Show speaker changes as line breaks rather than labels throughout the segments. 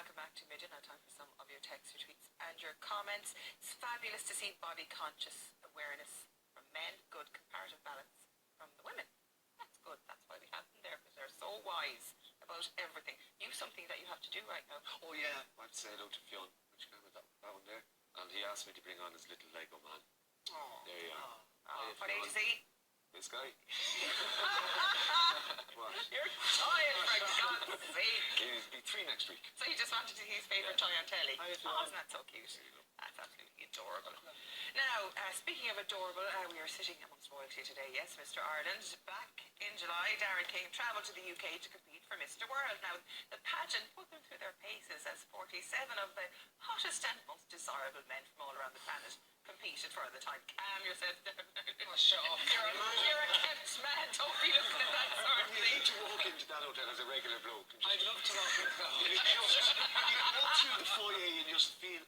welcome back to Midday. Now time for some of your texts, your tweets and your comments. It's fabulous to see body conscious awareness from men, good comparative balance from the women. That's good. That's why we have them there, because they're so wise about everything. You something that you have to do right now.
Oh yeah, I have to say hello to Fionn, which guy was that one there? And he asked me to bring on his little Lego man.
Oh,
there you are.
What age is he?
This guy. What?
You're tired, for God's sake.
He'll be 3 next week.
So you just wanted to see his favourite toy on telly?
Hi,
Isn't that so cute? That's absolutely adorable. Now, speaking of adorable, we are sitting amongst royalty today. Yes, Mr. Ireland. Back in July, Darren King travelled to the UK to compete for Mr. World. Now, the pageant put them through their paces as 47 of the hottest and most desirable men from all around the planet competed for the time. Calm yourself down.
Oh, shut up.
You're a kept man. Don't be looking at that sort of
You
thing.
need to walk into that hotel as a regular bloke.
I'd love to walk in that.
You walk through the foyer and just feel,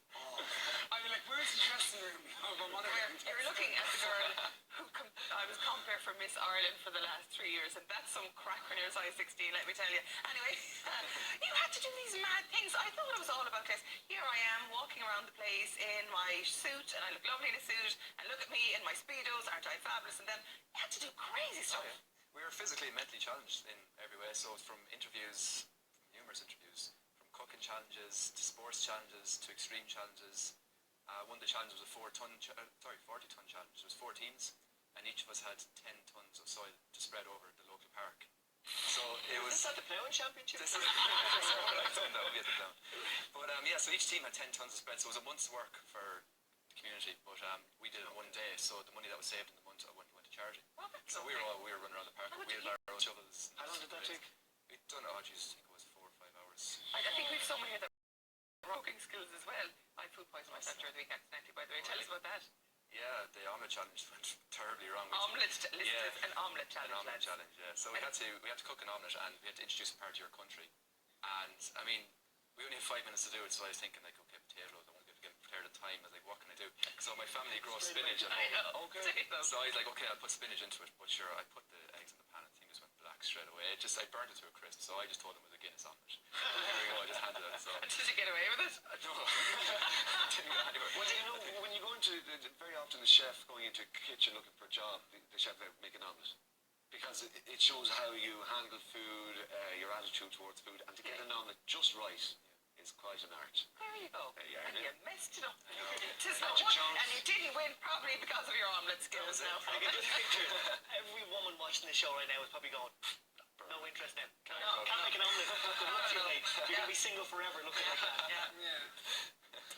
I'd be like, where's the dressing room? Oh, my mother.
You're looking at the girl who I was compared for Miss Ireland for the last 3 years, and that's some crack when you're size 16, let me tell you. Anyway, you had to do these mad things. I thought it was all about this. Here I am walking around the place in my suit, and I look lovely in a suit, and look at me in my Speedos, aren't I fabulous? And then you had to do crazy stuff.
Oh, yeah. We were physically and mentally challenged in every way, so from interviews, from numerous interviews, from cooking challenges to sports challenges to extreme challenges. One of the challenges was a 40-ton challenge. There was 4 teams, and each of us had 10 tons of soil to spread over the local park. So it was.
Is that the ploughing championship?
This is that would be at the plough. But yeah, so each team had 10 tons of spread, so it was a month's work for the community. But we did it in one day, so the money that was saved in the month went to charity.
Oh,
So we were running around the park with wheelbarrows, shovels.
how long did that take?
We'd done it. Oh, jeez, I think it was 4 or 5 hours.
I think we've someone here that cooking skills as well. I food poisoned myself during the week accidentally, by the way. Tell us about that.
Yeah, the omelette challenge went terribly wrong.
An omelette challenge.
An omelette challenge, yeah. So we had to cook an omelette, and we had to introduce a part of your country. And I mean, we only had 5 minutes to do it, so I was thinking like, okay, potatoes. I want to get prepared at time. I was like, what can I do? So my family grows spinach at home.
Okay.
So I was like, okay, I'll put spinach into it. But sure, I put the eggs in the pan, and things went black straight away. I burnt it to a crisp. So I just told them it was a Guinness omelette. There we go. I just handed it. So
Did you get away with it?
no, didn't go anywhere.
Well, you know, when you go into, very often the chef going into a kitchen looking for a job, the chef will make an omelette. Because it shows how you handle food, your attitude towards food, and to get an omelette just right is quite an art.
There you go.
Yeah,
And
yeah.
you messed it up.
Such a
And
chance.
you didn't win probably because of your omelette skills now.
I can just picture every woman watching the show right now is probably going, no interest now. Can't make an omelette. Good luck to you, mate. You're going to be single forever looking like that.
Yeah.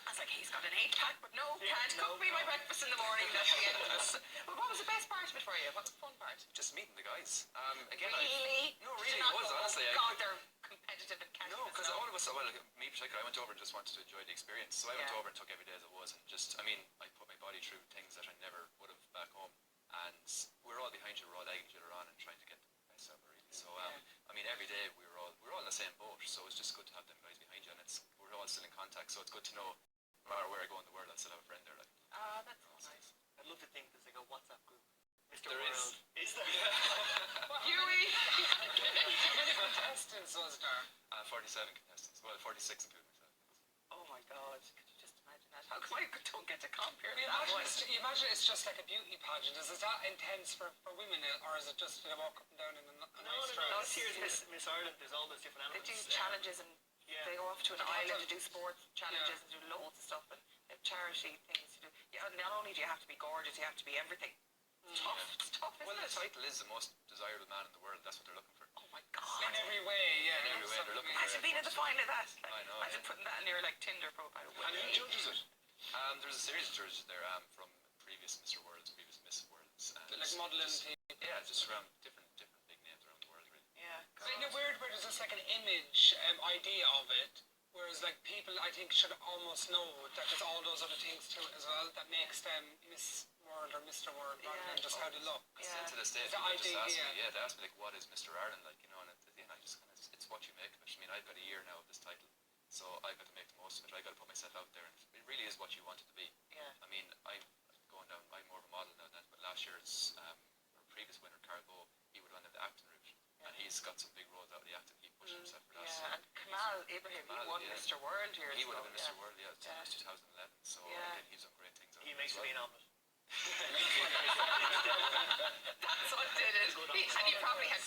I was like, he's got an 8-pack, but no, can't cook me my breakfast in the morning. That's the end of it. Well, what was the best part of it for you? What's the fun part?
Just meeting the guys. Again,
Really?
No, really,
Did you not
it was,
go,
honestly.
Oh God, they're competitive and can't.
No, because all of us, well, me particularly, I went over and just wanted to enjoy the experience. So I went
Yeah.
over and took every day as it was, and just, I mean, I put my body through things that I never would have back home. And we're all behind you, we're all egging each other on and trying to get the best out of it, really. So, I mean, every day we were all in the same boat. So it's just good to have them guys behind you, and we're all still in contact. So it's good to know, no matter where I go in the world, I'll still have a friend there. Like,
That's so nice.
I'd love to think there's like a WhatsApp group. Mr.
There is.
World. Is there?
Hughie!
How many contestants was there?
47 contestants, well, 46 including myself.
Oh my God, could you just imagine that? How come I don't get to compare
You
that one?
imagine it's just like a beauty pageant. Is it that intense for women, or is it just they walk up and down in a nice dress?
no,
This year's Miss Ireland, there's all those different
They
elements.
do challenges and
Yeah.
they go off to an island to do sports challenges and do loads of stuff and they have charity things to do. Yeah, not only do you have to be gorgeous, you have to be everything. It's tough,
Well,
isn't
the
it?
title is the most desirable man in the world. That's what they're looking for.
Oh my God.
In every way, yeah.
In every way, they're looking for
Imagine being in the final of that. Like,
I know,
imagine
yeah.
putting that in your like Tinder profile.
And who judges it?
There's a series of judges there from previous Mr. Worlds, previous Miss Worlds. And
Like modelling
just-
people.
Yeah, just around different big names around the world, really.
Yeah.
Isn't it weird where there's just like an image idea of it, whereas like people I think should almost know that there's all those other things to it as well that makes them Miss World or Mr. World rather than just how they look.
Yeah.
To this day,
The
people just ask
idea.
me, they ask me like, what is Mr. Ireland like, you know, and I just kind of, it's what you make of it. I mean, I've got a year now of this title, so I've got to make the most of it. I've got to put myself out there, and it really is what you want it to be.
Yeah.
I mean, I'm more of a model now than that, but last year's, our previous winner, Carl Bow, he would have gone down the acting route, and he's he's got some big roles out of the acting. He pushed himself for that.
Yeah, and Kamal Ibrahim, he won Mr. World years
He would
ago.
have been Mr. World, yeah, 2011. So again, he's done great things.
He makes me an omelette.
That's what did it. And you probably had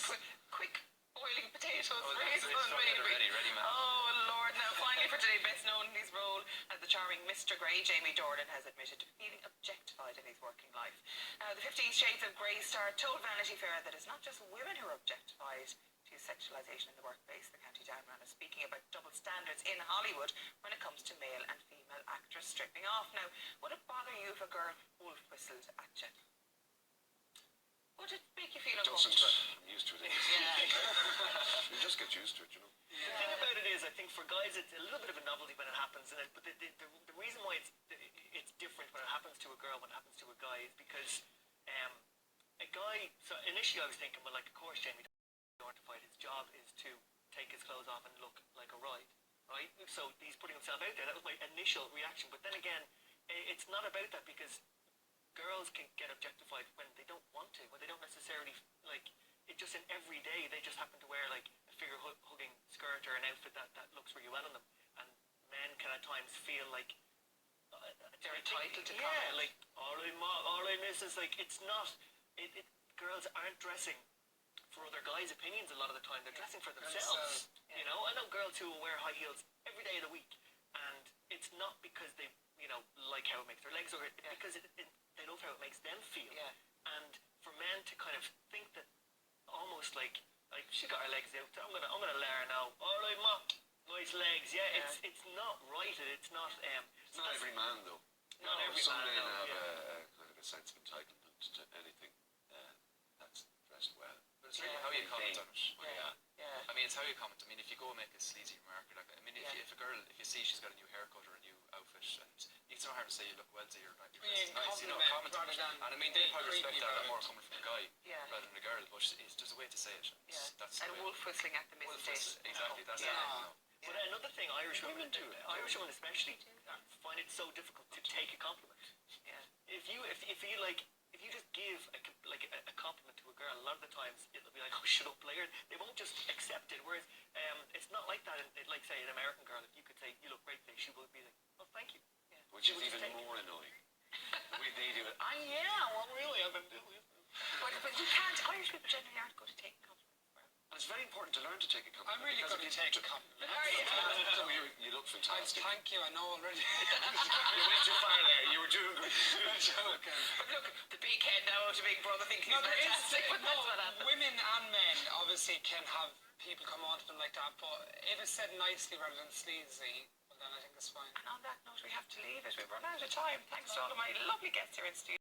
quick boiling potatoes for his son, maybe.
Ready, man.
Oh, Lord. Now, finally for today, best known in his role as the charming Mr. Grey, Jamie Dornan has admitted to feeling objectified in his working life. The 50 Shades of Grey star told Vanity Fair that it's not just women who are objectified to sexualisation in the workplace. The County Down man is speaking about double standards in Hollywood when it comes to male and female actors stripping off. Now, would it bother you if a girl wolf whistled at you? Would it make you feel
It doesn't.
uncomfortable?
I'm used to it.
Yeah.
You just get used to it, you know.
The thing about it is, I think for guys, it's a little bit of a novelty when it happens, but the reason why it's different when it happens to a girl, when it happens to a guy, is because a guy. So initially, I was thinking, well, like, of course, Jamie Dornan, his job is to take his clothes off and look like a ride, right? So he's putting himself out there. That was my initial reaction. But then again, it's not about that, because girls can get objectified when they don't want to, when they don't necessarily, like, it just in every day they just happen to wear like a figure hugging skirt or an outfit that looks really well on them, and men can at times feel like
They're entitled to
yeah,
comment.
like all I miss is like it's not. Girls aren't dressing for other guys' opinions a lot of the time. They're dressing for themselves. You know, I know girls who will wear high heels every day of the week, and it's not because they like how it makes their legs look, because they love how it makes them feel.
Yeah.
And for men to kind of think that almost like she got her legs out, I'm gonna let her know. All right, ma, nice legs. Yeah, it's not right. It's not.
It's not every man, though.
Not every
Some
man.
men
No,
have
yeah.
a kind of a sense of entitlement to anything that's dressed well.
But it's really how you comment on it.
Yeah.
I mean, it's how you comment. I mean, if you go and make a sleazy remark, like, I mean, if a girl, if you see she's got a new haircut or a new outfit, and it's no harm to say you look well to your night. It's nice, you know, comment on it. And I mean, they probably respect that a lot more coming from a guy rather than a girl, but it's just a way to say it. That's
And wolf whistling at them isn't it?
Exactly, that's it.
But another thing, Irish women especially find it so difficult to take a compliment.
Yeah.
If you just give a compliment to a girl, a lot of the times it'll be like, oh, shut up, player. They won't just accept it. Whereas it's not like that. Like say an American girl, if you could say you look great today, she would be like, oh, thank you. Yeah.
Which is even more annoying. The way they do it.
Well, really, I've been doing it.
But you can't. Irish people generally aren't good at taking compliments.
And it's very important to learn to take a compliment.
I'm really good at taking compliments.
You look fantastic.
Thank you, I know already.
You went too far there. You were doing good.
Joking.
But look, the big head now to big brother thinking
No,
he's
there is,
fantastic. But that's what happens.
women and men obviously can have people come on to them like that, but if it's said nicely rather than sleazy, well then I think it's fine.
And on that note, we have to leave it. We've run out of time. Thanks to all of my lovely guests here in studio.